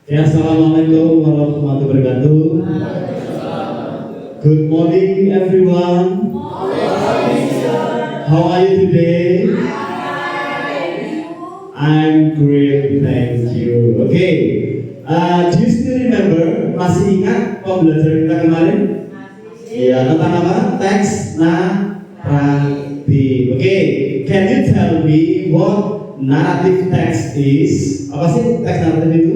Ya, assalamualaikum warahmatullahi wabarakatuh. Good morning, everyone. How are you today? I'm great, thank you. Okay, do you still remember? Masih ingat pembelajaran kita kemarin? Ya, tentang apa? Teks naratif. Okay, can you tell me what narrative text is? Apa sih teks naratif itu?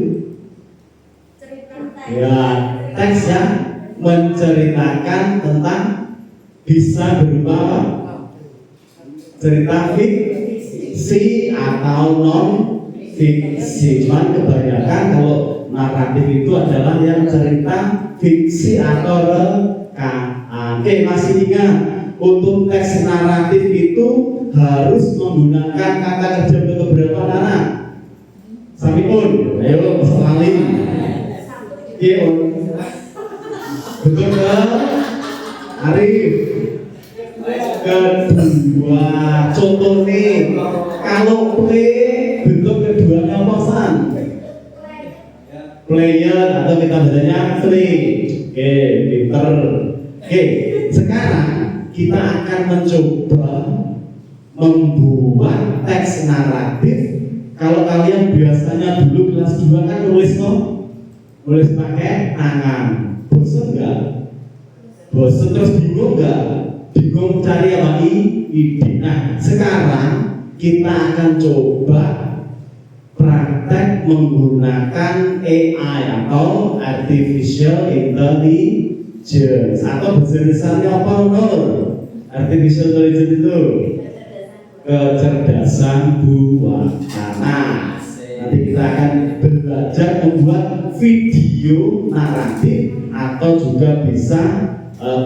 Ya, teks yang menceritakan tentang bisa berupa apa? Cerita fiksi atau non fiksi. Cuman kebanyakan kalau naratif itu adalah yang cerita fiksi atau rekaan. Oke, masih ingat untuk teks naratif itu harus menggunakan kata kerja untuk beberapa nana. Samipun, ayo sekali. Oke, betul kan? Arif. Kedua, contoh nih, kalau play bentuk keduanya apa san? Player atau kita bacanya play. Oke, pinter. Oke, sekarang kita akan mencoba membuat teks naratif. Kalau kalian biasanya dulu kelas 2 kan nulis pakai tangan. Bosan nggak? Bosan terus bingung nggak? Bingung cari apa ide. Nah, sekarang kita akan coba praktek menggunakan AI atau Artificial Intelligence atau bahasa apa Nur? Artificial Intelligence itu kecerdasan buatan. Nah, nanti kita akan belajar membuat video naratif atau juga bisa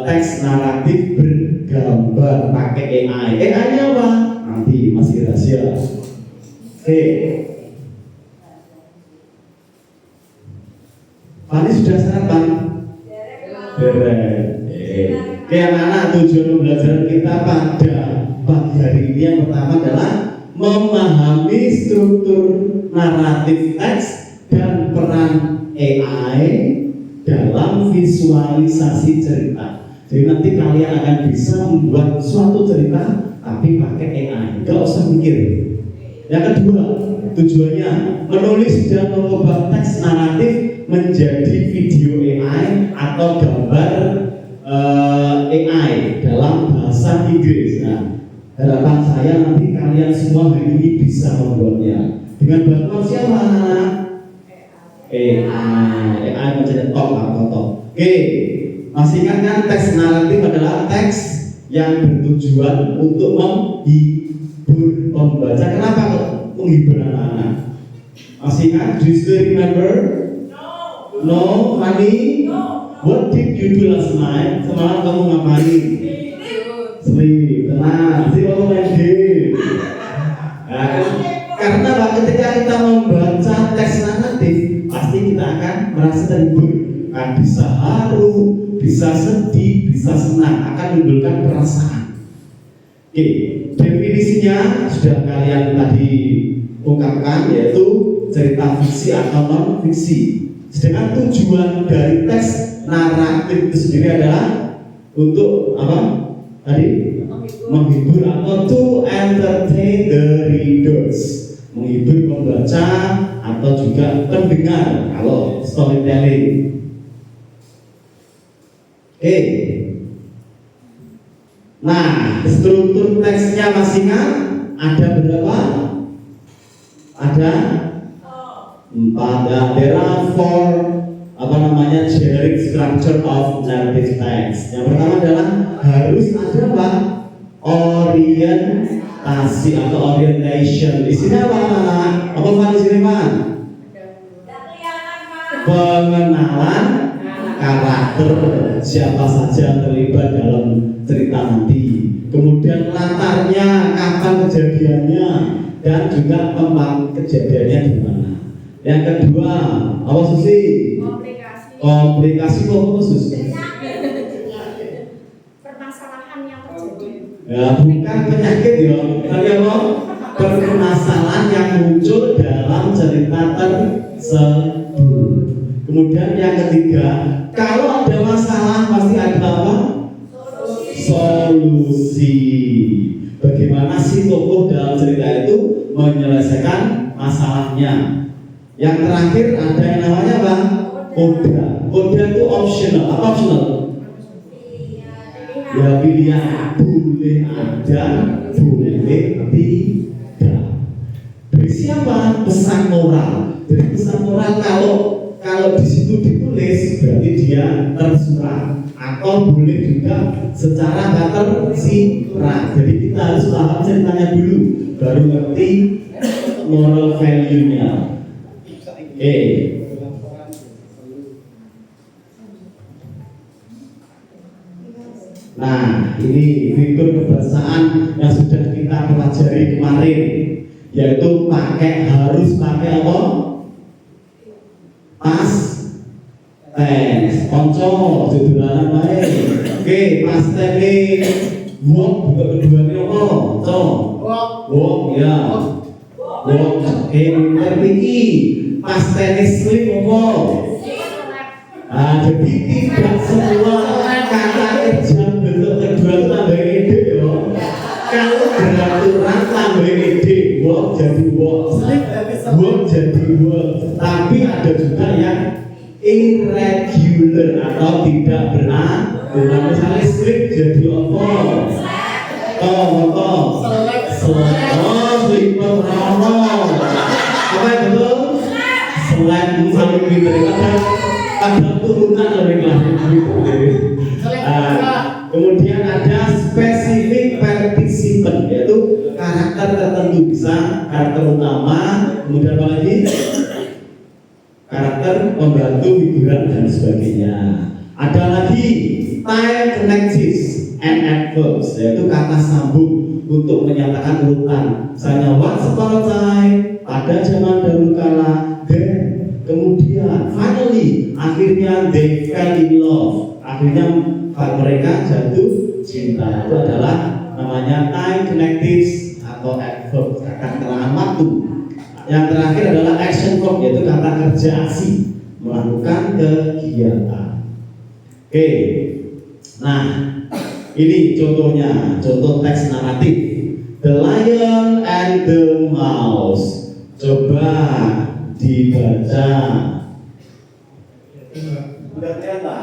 teks naratif bergambar pakai AI. AI-nya apa? Nanti masih rahasia. Oke. Pani sudah sarapan? Beres. Oke, anak-anak, tujuan pembelajaran kita pada pagi hari ini yang pertama adalah memahami struktur naratif teks dan peran AI dalam visualisasi cerita. Jadi nanti kalian akan bisa membuat suatu cerita tapi pakai AI, gak usah mikir. Yang kedua, tujuannya menulis dan mengubah teks naratif menjadi video AI atau gambar AI dalam bahasa Inggris. Nah, harapan saya nanti kalian semua hari ini bisa membuatnya dengan bantuan siapa? AI menjadi top atau top. Oke, masih ingat kan teks naratif adalah teks yang bertujuan untuk menghibur pembaca. Kenapa kok menghibur anak-anak? Masih ingat? Do you still remember? No, honey? What did you do last night? Semalam kamu ngapain? Sleep. Tenang, si kamu main game. Karena ketika kita membaca teks naratif, pasti kita akan merasa terhibur. Bisa haru, bisa sedih, bisa senang, akan menimbulkan perasaan. Oke, definisinya sudah kalian tadi ungkapkan, yaitu cerita fiksi atau non fiksi. Sedangkan tujuan dari teks naratif itu sendiri adalah untuk apa? Tadi menghibur atau to entertain the readers, menghibur pembaca atau juga pendengar kalau storytelling. Oke. Nah, struktur teksnya masih ingat? Ada berapa? Ada 4. There are 4 generic structure of narrative text. Yang pertama adalah harus ada apa? Orientasi atau orientation. Di sini apa? Apa di sini, Pak? Pengenalan karakter, siapa saja yang terlibat dalam cerita nanti. Kemudian latarnya, kapan kejadiannya, dan juga tempat kejadiannya di mana. Yang kedua, apa Susi? Komplikasi khusus. Permasalahan yang terjadi. Ya, bukan penyakit ya. Kalian mau permasalahan yang muncul dalam cerita tersebut. Kemudian yang ketiga, kalau ada masalah pasti ada apa? Solusi. Bagaimana si tokoh dalam cerita itu menyelesaikan masalahnya. Yang terakhir ada yang namanya apa? Koda. Koda itu optional. Apa optional? Ya pilihan, boleh ada, boleh tidak. Dari siapa? Pesan moral. Dari pesan moral kalau di situ ditulis berarti dia tersurat atau boleh juga secara nggak tersirat. Jadi kita harus paham ceritanya dulu baru ngerti moral value-nya. Nah, ini fitur kebangsaan yang sudah kita pelajari kemarin, yaitu harus pakai apa? Past tense. Konco, judulanan baik. Oke, past tense. Walk juga keduanya apa? Walk, ya. Walk. RPI. Past tense sleep apa? Jadi tidak semua kata kerja bentuk kedua itu tambahin ide ya. Kalau beraturan tambahin ide, walk jadi walk, walk jadi walk. Tapi ada juga yang irregular atau tidak beraturan. Misalnya sleep jadi apa? Sleeper rono. Apa itu? Selain saling diberikan ada turunan lebih kemudian ada spesifik participant, yaitu karakter tertentu, bisa karakter utama, kemudian apa lagi? Karakter pembantu, figuran dan sebagainya. Ada lagi time connectives and adverbs, yaitu kata sambung untuk menyatakan urutan. Misalnya once upon a time, pada zaman dahulu kala, then, kemudian finally, akhirnya they fell in love. Akhirnya mereka jatuh cinta. Itu adalah namanya time connectives atau adverb, kata keterangan waktu. Yang terakhir adalah action verb, yaitu kata kerja aksi, melakukan kegiatan. Oke. Nah, ini contohnya, contoh teks naratif. The Lion and the Mouse. Coba dibaca. Udah ternyata.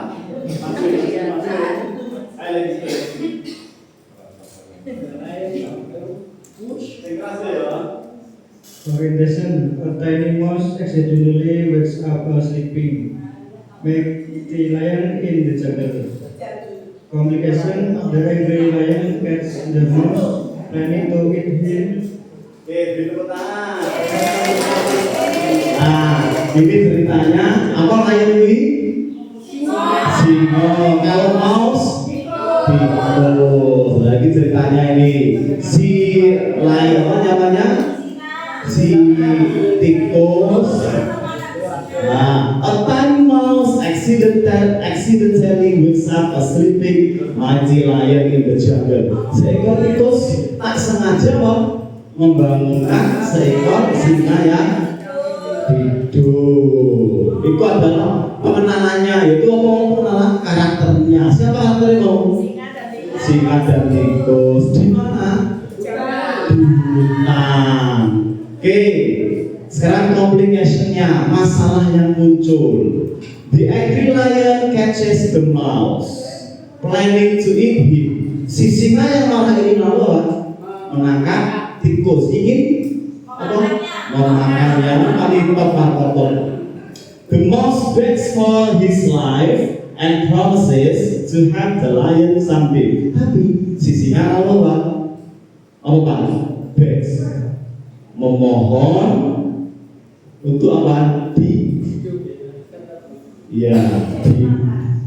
Orientation: a tiny mouse accidentally wakes up while sleeping, make the lion in the jungle. Communication: the angry lion catches the mouse, planning to eat him. Nah, ini ceritanya apa lion ini? Singo. Kalau mouse? Tikus. Lagi ceritanya ini si lion apa namanya? Si tikus. Nah, a tiny mouse accidentally wakes up a sleeping mighty lion in the jungle. Seekor tikus tak sengaja membangunkan seekor singa yang tidur. Itu adalah pengenalannya, yaitu pengenalan karakternya. Siapa karakternya? Singa dan tikus. Di mana? Di hutan. Oke, sekarang complication-nya, masalah yang muncul. The angry lion catches the mouse, planning to eat him. Si singa yang marah ini menangkap tikus, ingin memakannya. The mouse begs for his life and promises to have the lion someday. Tapi si singa begs, memohon untuk apa?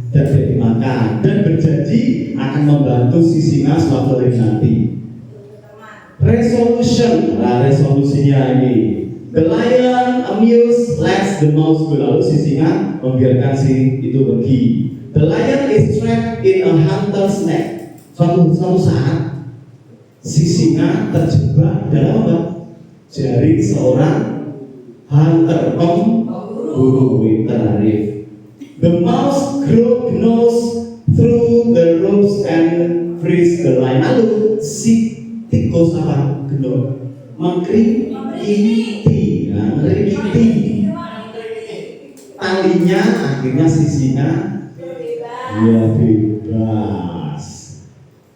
Tidak dimakan, dan berjanji akan membantu si singa suatu hari nanti. Resolution, nah resolusinya ini, the lion amused lets the mouse go. Lalu si singa membiarkan si itu pergi. The lion is trapped in a hunter's net. Suatu saat si singa terjebak dalam apa? jari seorang hunter, pemburu. Interarif. The mouse grows through the ropes and frees the line. Lalu si tikus apa? Gendut mengkrikiti, talinya akhirnya sisinya ya bebas.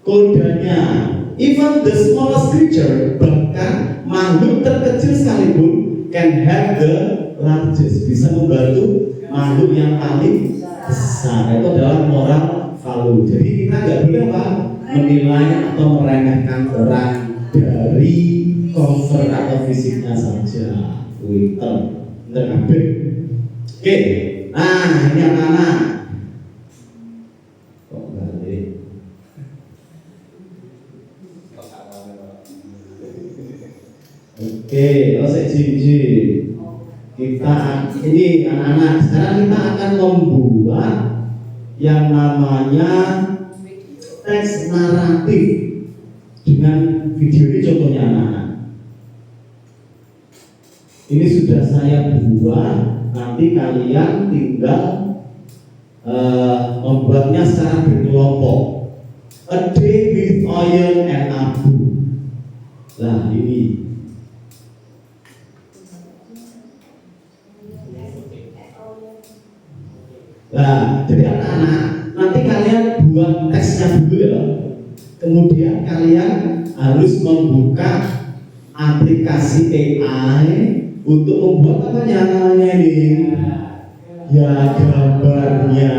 Kodanya, even the smallest creature, bahkan makhluk terkecil sekalipun, can have the largest, bisa membantu makhluk yang paling besar. Itu adalah moral value. Jadi kita nggak boleh Pak menilai atau meremehkan orang dari cover atau fisiknya saja. Twitter, terkabeh. Oke, nah ini anak-anak. Kok balik? Oke, saya Jinji. Kita ini anak-anak, sekarang kita akan membuat yang namanya teks naratif dengan video. Ini contohnya anak-anak. Ini sudah saya buat, nanti kalian tinggal membuatnya secara berkelompok. A day with Oyen and Abu. Nah ini. Nah, jadi anak-anak, nanti kalian buat teksnya dulu ya. Kemudian kalian harus membuka aplikasi AI untuk membuat apa namanya ini? Ya, gambarnya.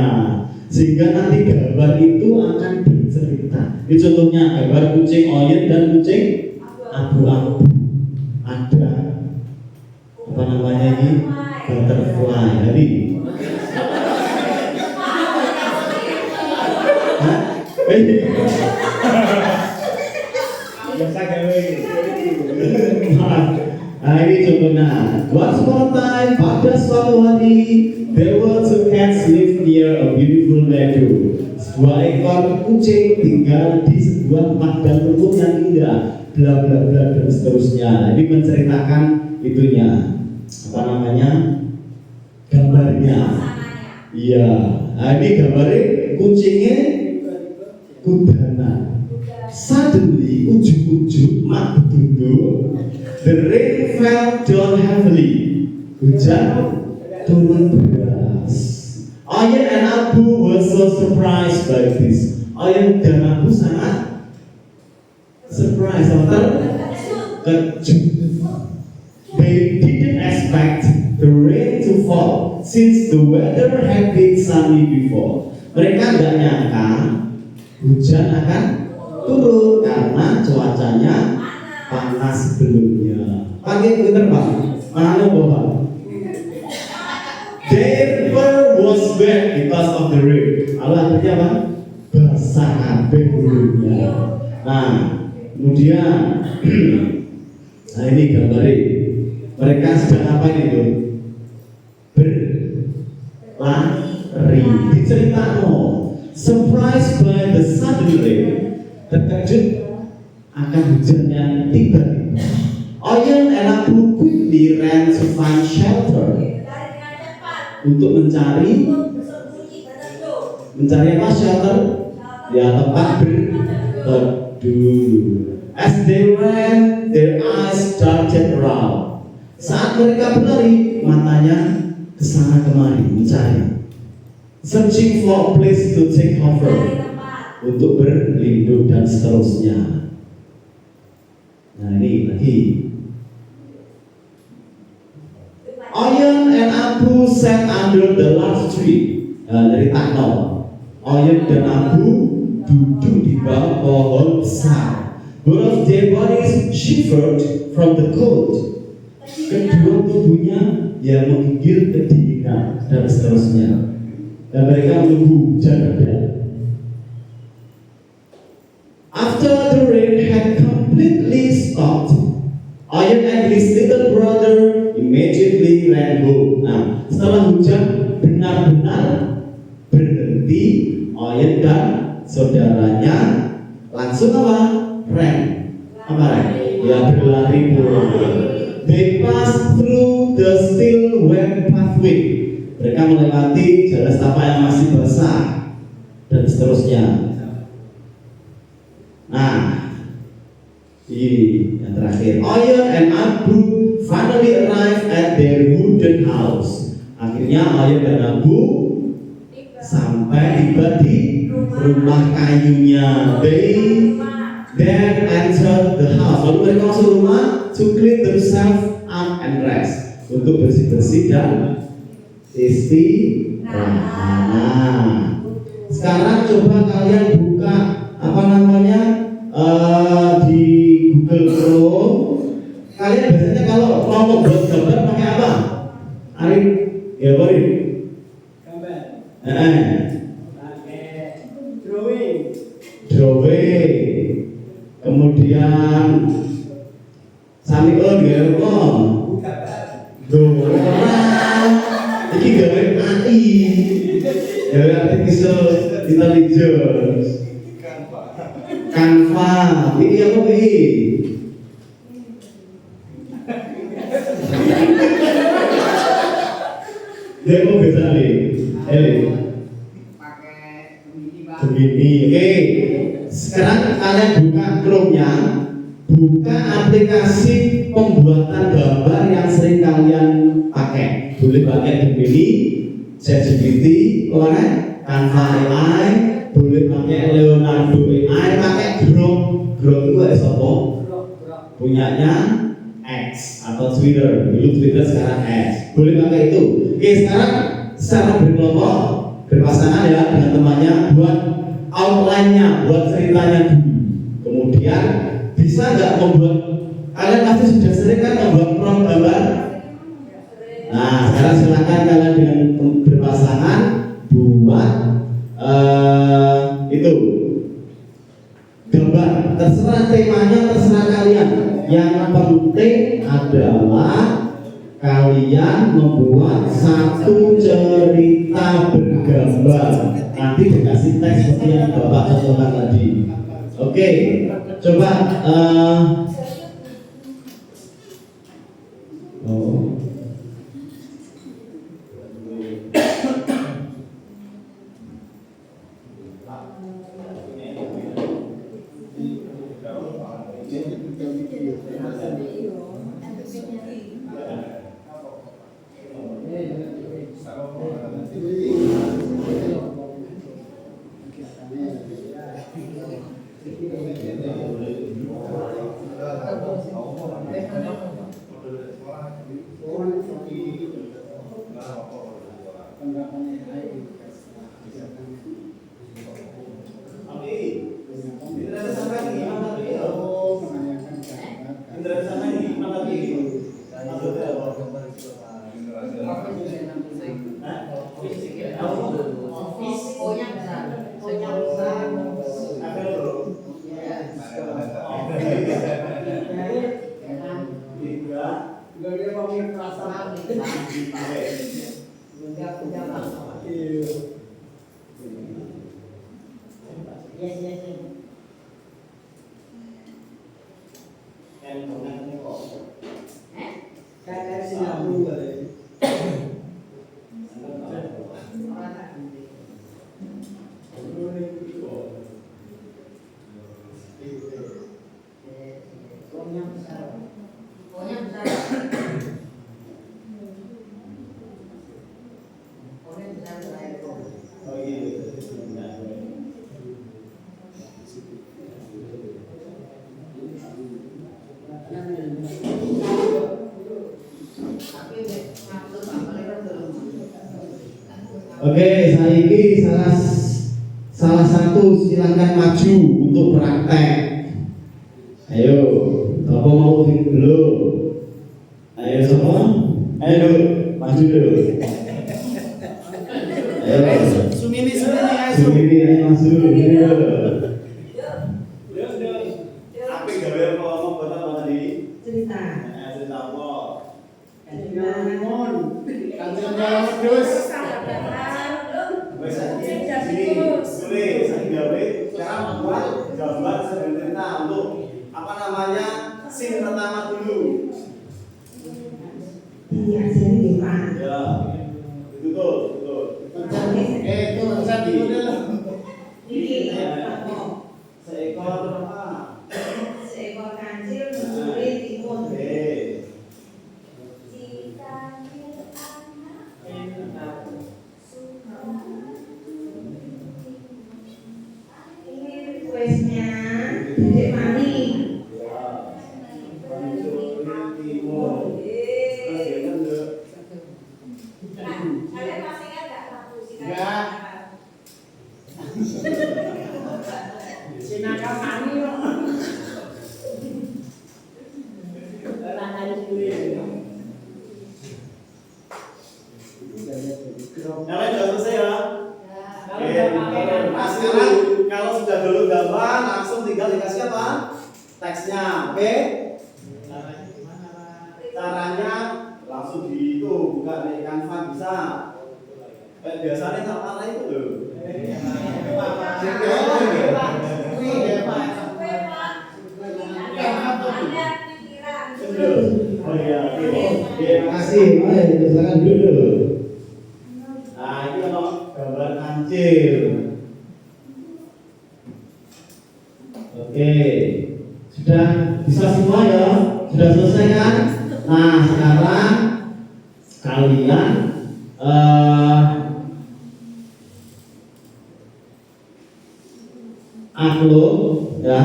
Sehingga nanti gambar itu akan bercerita. Ini contohnya gambar kucing Oyen dan kucing abu-abu. Ada apa namanya ini? Butterfly. Jadi nah ini contohnya. Once upon a time, pada suatu hari, there were two cats live near a beautiful meadow. Sebuah ekor kucing tinggal di sebuah padang rumput yang indah. Bla bla bla dan seterusnya. Ini menceritakan itunya. Apa namanya? Gambarnya. Iya. Nah ini gambarnya kucingnya kudana. Suddenly, ujung-ujung mak duduk, the rain fell down heavily. Hujan turun deras. Oyen and Abu were so surprised by this. Oyen dan Abu sangat surprised atau terkejut. They didn't expect the rain to fall since the weather had been sunny before. Mereka tidak nyangka hujan akan turun karena cuacanya panas sebelumnya. Pakai Twitter Pak, mana Bapak? Their fur was wet because of the rain. Artinya apa? Basah kabeh bulunya. Nah, kemudian nah ini gambarnya. Mereka sedang apa ini tuh? Berlari. Diceritakan. Surprised by the sudden rain, terkejut akan hujan yang tiba-tiba. Oyen and Abu quickly ran to find shelter. Untuk mencari apa shelter? Ya tempat berteduh. As they ran, their eyes darted around. Saat mereka berlari, matanya kesana kemari mencari. Searching for a place to take cover, untuk berlindung dan seterusnya. Nah ini lagi. Oyen and Abu sat under the large tree. Dari Takno, Oyen dan Abu duduk di bawah pohon besar. Both of their bodies shivered from the cold. Kedua tubuhnya yang menggigil kedinginan dan seterusnya. Dan mereka menunggu hujan reda. After the rain had completely stopped, Oyen and his little brother immediately ran home. Nah, setelah hujan benar-benar berhenti, Oyen dan saudaranya langsung apa? Ran. Apa ran? Ya berlari pulang. They pass through the still wet pathway. Mereka melewati jalan setapak yang masih basah dan seterusnya. Nah, ini yang terakhir. Oya and Abu finally arrived at their wooden house. Akhirnya Oya dan Abu sampai tiba di rumah kayunya. They then entered the house. Lalu mereka masuk rumah to clean themselves up and rest, untuk bersih-bersih dan istirahat. Nah, sekarang coba kalian buka apa namanya di Google Chrome. Kalian biasanya kalau mau membuat gambar pakai apa? Arif, ya Arif. Gambar. Pakai Drawing. drawing. Kemudian Samion ya kok. Dora. Iki gawe AI. Gawe artificial intelligence. Canva. Iki apa iki? Dia mau bisa nih. Pakai Gemini, Pak. Gemini. Oke. Sekarang kalian buka Chrome-nya, buka aplikasi pembuatan gambar yang sering kalian pakai. Boleh pakai Gemini, ChatGPT, Canva AI, boleh pakai Leonardo AI, pakai Grok. Grok itu ada siapa? Punyanya X atau Twitter. Dulu Twitter, sekarang X. Boleh pakai itu. Oke, sekarang secara berkelompok, berpasangan ya dengan temannya, buat outline-nya, buat ceritanya dulu. Kemudian bisa nggak membuat, kalian pasti sudah sering kan membuat prompt gambar. Nah, sekarang silakan kalian dengan berpasangan buat itu gambar. Terserah temanya, terserah kalian. Yang penting adalah kalian membuat satu cerita bergambar. Nanti dikasih teks seperti yang Bapak contohkan tadi. Oke, coba oke, saya ini salah satu silakan maju untuk praktek. Ayo, apa mau dulu? Ayo semua, ayo maju dulu. Ayo, Sumini, ayo. ayo masuk dulu. Apa gawe apa buat apa tadi? Cerita. Cerita apa? Lemon. Kanjeng wedhus. Sekarang membuat gambar cerita untuk apa namanya scene pertama dulu. Kalian masih ingat nggak lagu Nggak. Sinakal mani loh. Yang lain sudah selesai ya? Kalau udah pakai kan. Nah sekarang kalau sudah dulu gambar langsung tinggal dikasih apa? Teksnya, oke? Caranya gimana, Pak? Caranya langsung di itu buka di Canva bisa. Kayak biasanya sama itu loh. Oh iya, oke. Terima kasih. Mari silakan dulu. Nah, ini kalau gambar kancil. Oke, sudah bisa semua ya? Sudah selesai kan? Nah, sekarang kalian upload ya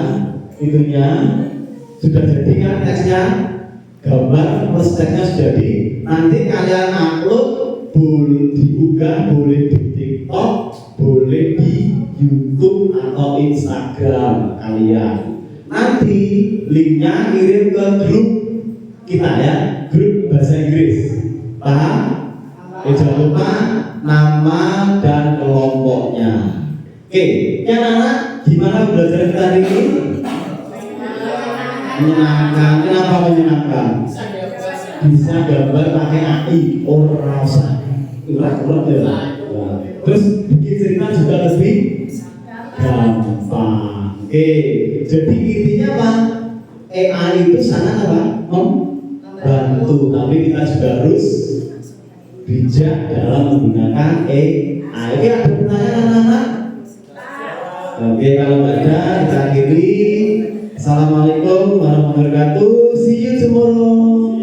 itunya sudah jadi kan teksnya, gambar plus teksnya sudah jadi. Nanti kalian upload, boleh diunggah, boleh di TikTok, boleh di YouTube atau Instagram kalian. Nanti linknya kirim ke grup kita ya, grup bahasa Inggris. Paham? Jangan lupa nama dan kelompoknya. Oke, yang anak gimana belajar kita hari ini? Menyenangkan. Kenapa menyenangkan? Bisa gambar pakai AI, orang usah urat-urat ya. Terus bikin cerita juga lebih gampang. Oke, jadi intinya apa? AI itu sangat apa? Membantu, tapi kita juga harus bijak dalam menggunakan AI. Oke, ada pertanyaan anak-anak? Oke, kalau nggak ada, kita akhiri. Assalamualaikum warahmatullahi wabarakatuh. See you tomorrow.